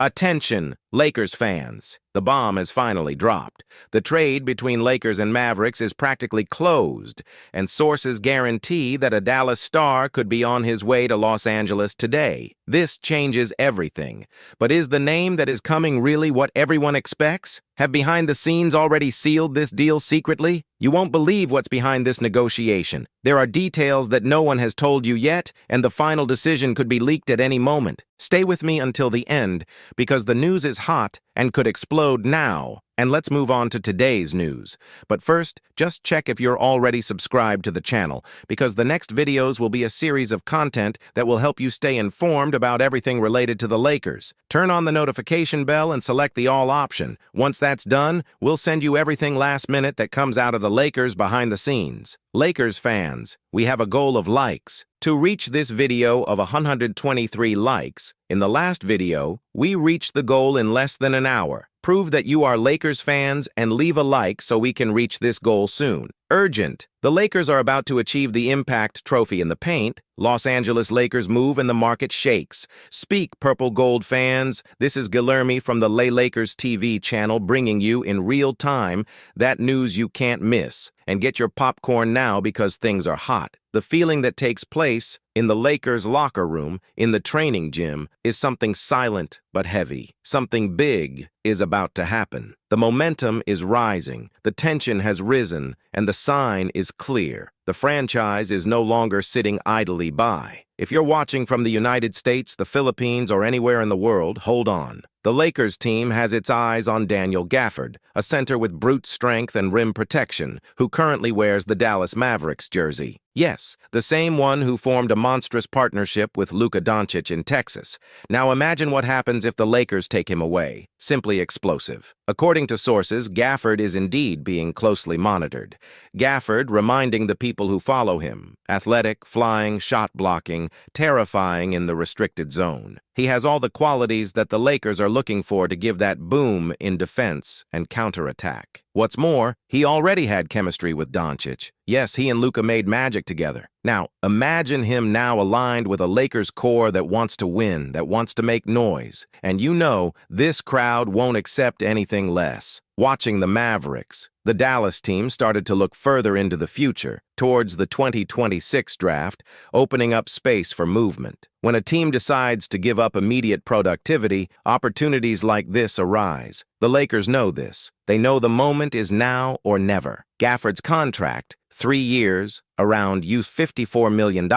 Attention, Lakers fans. The bomb has finally dropped. The trade between Lakers and Mavericks is practically closed, and sources guarantee that a Dallas star could be on his way to Los Angeles today. This changes everything. But is the name that is coming really what everyone expects? Have behind the scenes already sealed this deal secretly? You won't believe what's behind this negotiation. There are details that no one has told you yet, and the final decision could be leaked at any moment. Stay with me until the end, because the news is hot and could explode now. And let's move on to today's news. But first, just check if you're already subscribed to the channel, because the next videos will be a series of content that will help you stay informed about everything related to the Lakers. Turn on the notification bell and select the all option. Once that's done, we'll send you everything last minute that comes out of the Lakers behind the scenes. Lakers fans, we have a goal of likes. To reach this video of 123 likes, in the last video, we reached the goal in less than an hour. Prove that you are Lakers fans and leave a like so we can reach this goal soon. Urgent. The Lakers are about to achieve the Impact Trophy in the paint. Los Angeles Lakers move and the market shakes. Speak, Purple Gold fans. This is Guilherme from the Lakers TV channel bringing you in real time that news you can't miss. And get your popcorn now because things are hot. The feeling that takes place in the Lakers locker room, in the training gym, is something silent but heavy. Something big is about to happen. The momentum is rising, the tension has risen, and the sign is clear. The franchise is no longer sitting idly by. If you're watching from the United States, the Philippines, or anywhere in the world, hold on. The Lakers team has its eyes on Daniel Gafford, a center with brute strength and rim protection, who currently wears the Dallas Mavericks jersey. Yes, the same one who formed a monstrous partnership with Luka Doncic in Texas. Now imagine what happens if the Lakers take him away. Simply explosive. According to sources, Gafford is indeed being closely monitored. Gafford reminding the people who follow him, athletic, flying, shot blocking, terrifying in the restricted zone. He has all the qualities that the Lakers are looking for to give that boom in defense and counterattack. What's more, he already had chemistry with Doncic. Yes, he and Luka made magic together. Now, imagine him now aligned with a Lakers core that wants to win, that wants to make noise. And you know, this crowd won't accept anything less. Watching the Mavericks, the Dallas team started to look further into the future, towards the 2026 draft, opening up space for movement. When a team decides to give up immediate productivity, opportunities like this arise. The Lakers know this. They know the moment is now or never. Gafford's contract, 3 years, around $54 million,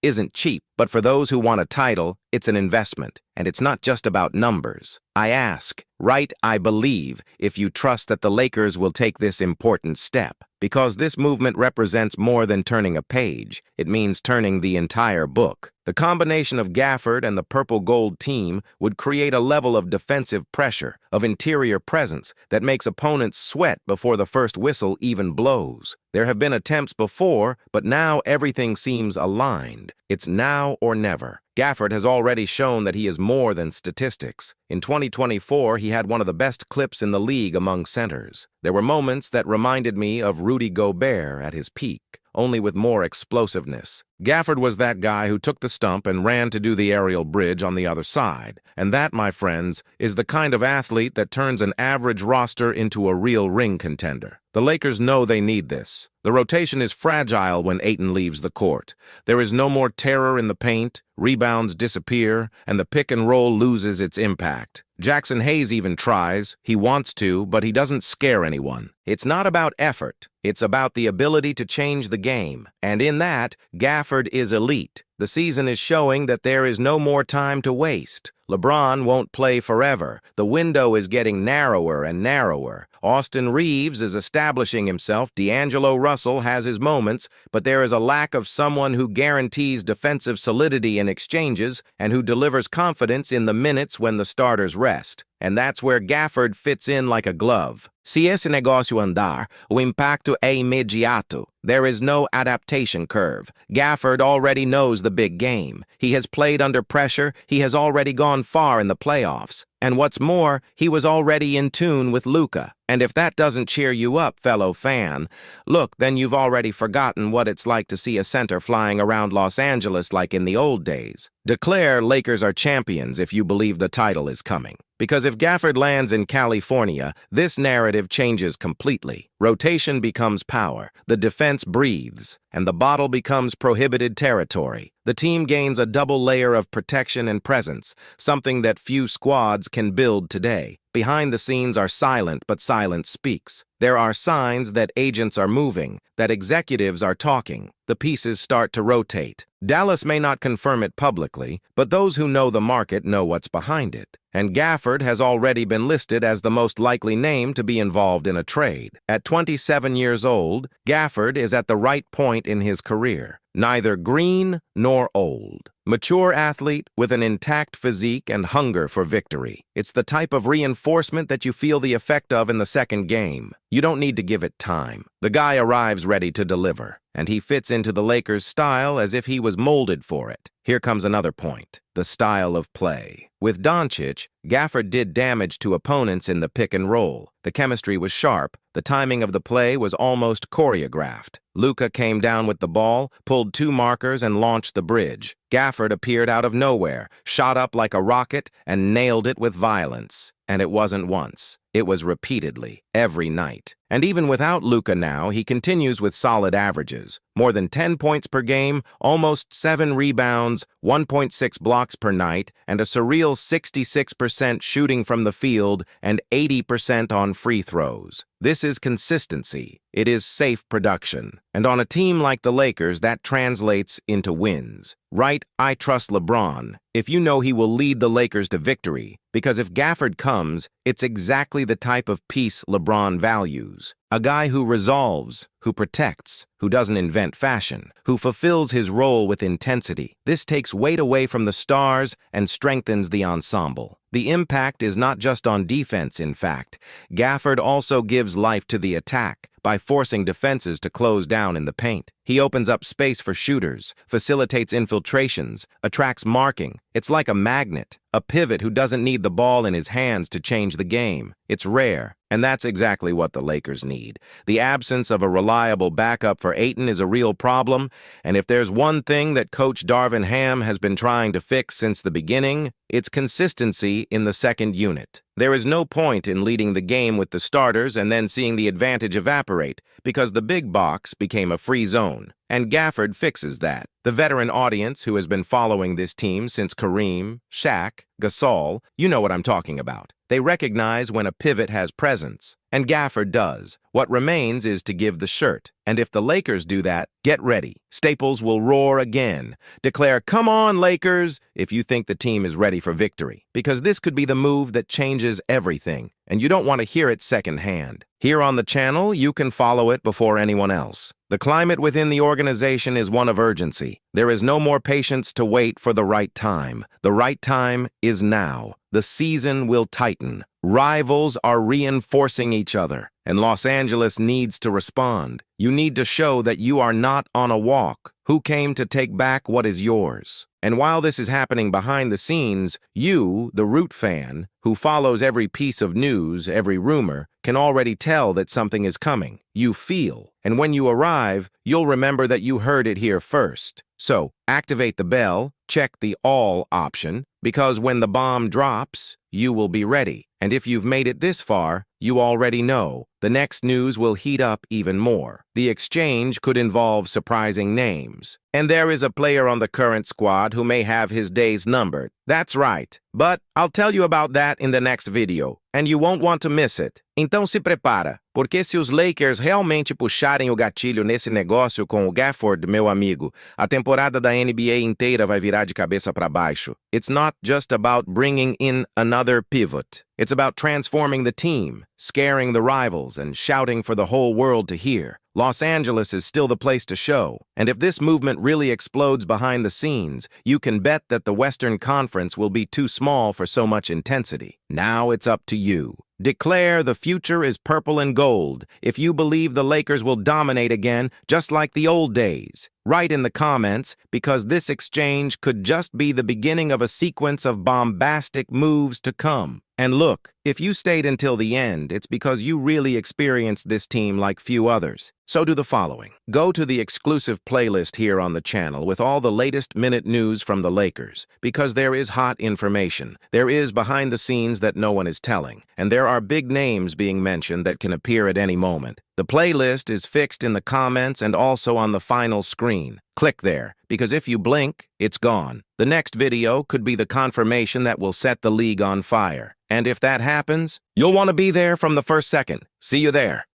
isn't cheap, but for those who want a title, it's an investment, and it's not just about numbers. I ask, right, I believe, if you trust that the Lakers will take this important step, because this movement represents more than turning a page. It means turning the entire book. The combination of Gafford and the Purple Gold team would create a level of defensive pressure, of interior presence, that makes opponents sweat before the first whistle even blows. There have been attempts before, but now everything seems aligned. It's now or never. Gafford has already shown that he is more than statistics. In 2024, he had one of the best clips in the league among centers. There were moments that reminded me of Rudy Gobert at his peak, only with more explosiveness. Gafford was that guy who took the stump and ran to do the aerial bridge on the other side. And that, my friends, is the kind of athlete that turns an average roster into a real ring contender. The Lakers know they need this. The rotation is fragile when Ayton leaves the court. There is no more terror in the paint, rebounds disappear, and the pick and roll loses its impact. Jackson Hayes even tries, he wants to, but he doesn't scare anyone. It's not about effort, it's about the ability to change the game. And in that, Gafford is elite. The season is showing that there is no more time to waste. LeBron won't play forever. The window is getting narrower and narrower. Austin Reeves is establishing himself. D'Angelo Russell has his moments, but there is a lack of someone who guarantees defensive solidity in exchanges and who delivers confidence in the minutes when the starters rest. And that's where Gafford fits in like a glove. Se esse negócio andar, o impacto é imediato. There is no adaptation curve. Gafford already knows the big game. He has played under pressure. He has already gone far in the playoffs. And what's more, he was already in tune with Luka. And if that doesn't cheer you up, fellow fan, look, then you've already forgotten what it's like to see a center flying around Los Angeles like in the old days. Declare Lakers are champions if you believe the title is coming. Because if Gafford lands in California, this narrative changes completely. Rotation becomes power, the defense breathes, and the bottle becomes prohibited territory. The team gains a double layer of protection and presence, something that few squads can build today. Behind the scenes are silent, but silence speaks. There are signs that agents are moving, that executives are talking. The pieces start to rotate. Dallas may not confirm it publicly, but those who know the market know what's behind it. And Gafford has already been listed as the most likely name to be involved in a trade. At 27 years old, Gafford is at the right point in his career. Neither green nor old. Mature athlete with an intact physique and hunger for victory. It's the type of reinforcement that you feel the effect of in the second game. You don't need to give it time. The guy arrives ready to deliver, and he fits into the Lakers' style as if he was molded for it. Here comes another point, the style of play. With Doncic, Gafford did damage to opponents in the pick and roll. The chemistry was sharp. The timing of the play was almost choreographed. Luka came down with the ball, pulled two markers, and launched the bridge. Gafford appeared out of nowhere, shot up like a rocket, and nailed it with violence. And it wasn't once. It was repeatedly, every night. And even without Luka now, he continues with solid averages. More than 10 points per game, almost 7 rebounds, 1.6 blocks per night, and a surreal 66% shooting from the field and 80% on free throws. This is consistency. It is safe production. And on a team like the Lakers, that translates into wins. Right, I trust LeBron. If you know he will lead the Lakers to victory, because if Gafford comes, it's exactly the type of piece LeBron values. A guy who resolves, who protects, who doesn't invent fashion, who fulfills his role with intensity. This takes weight away from the stars and strengthens the ensemble. The impact is not just on defense, in fact. Gafford also gives life to the attack by forcing defenses to close down in the paint. He opens up space for shooters, facilitates infiltrations, attracts marking. It's like a magnet, a pivot who doesn't need the ball in his hands to change the game. It's rare, and that's exactly what the Lakers need. The absence of a reliable backup for Ayton is a real problem, and if there's one thing that Coach Darvin Ham has been trying to fix since the beginning, it's consistency in the second unit. There is no point in leading the game with the starters and then seeing the advantage evaporate, because the big box became a free zone. And Gafford fixes that. The veteran audience who has been following this team since Kareem, Shaq, Gasol, you know what I'm talking about. They recognize when a pivot has presence, and Gafford does. What remains is to give the shirt. And if the Lakers do that, get ready. Staples will roar again. Declare, "Come on, Lakers," if you think the team is ready for victory. Because this could be the move that changes everything, and you don't want to hear it secondhand. Here on the channel, you can follow it before anyone else. The climate within the organization is one of urgency. There is no more patience to wait for the right time. The right time is now. The season will tighten. Rivals are reinforcing each other, and Los Angeles needs to respond. You need to show that you are not on a walk. Who came to take back what is yours? And while this is happening behind the scenes, you, the root fan, who follows every piece of news, every rumor, can already tell that something is coming. You feel, and when you arrive, you'll remember that you heard it here first. So, activate the bell, check the all option, because when the bomb drops, you will be ready. And if you've made it this far, you already know. The next news will heat up even more. The exchange could involve surprising names. And there is a player on the current squad who may have his days numbered. That's right. But I'll tell you about that in the next video, and you won't want to miss it. Então se prepara, porque se os Lakers realmente puxarem o gatilho nesse negócio com o Gafford, meu amigo, a temporada da NBA inteira vai virar de cabeça para baixo. It's not just about bringing in another pivot. It's about transforming the team, scaring the rivals, and shouting for the whole world to hear. Los Angeles is still the place to show, and if this movement really explodes behind the scenes, you can bet that the Western Conference will be too small for so much intensity. Now it's up to you. Declare the future is purple and gold if you believe the Lakers will dominate again, just like the old days. Write in the comments, because this exchange could just be the beginning of a sequence of bombastic moves to come. And look, if you stayed until the end, it's because you really experienced this team like few others. So do the following. Go to the exclusive playlist here on the channel with all the latest minute news from the Lakers, because there is hot information. There is behind the scenes that no one is telling, and there are big names being mentioned that can appear at any moment. The playlist is fixed in the comments and also on the final screen. Click there, because if you blink, it's gone. The next video could be the confirmation that will set the league on fire. And if that happens, you'll want to be there from the first second. See you there.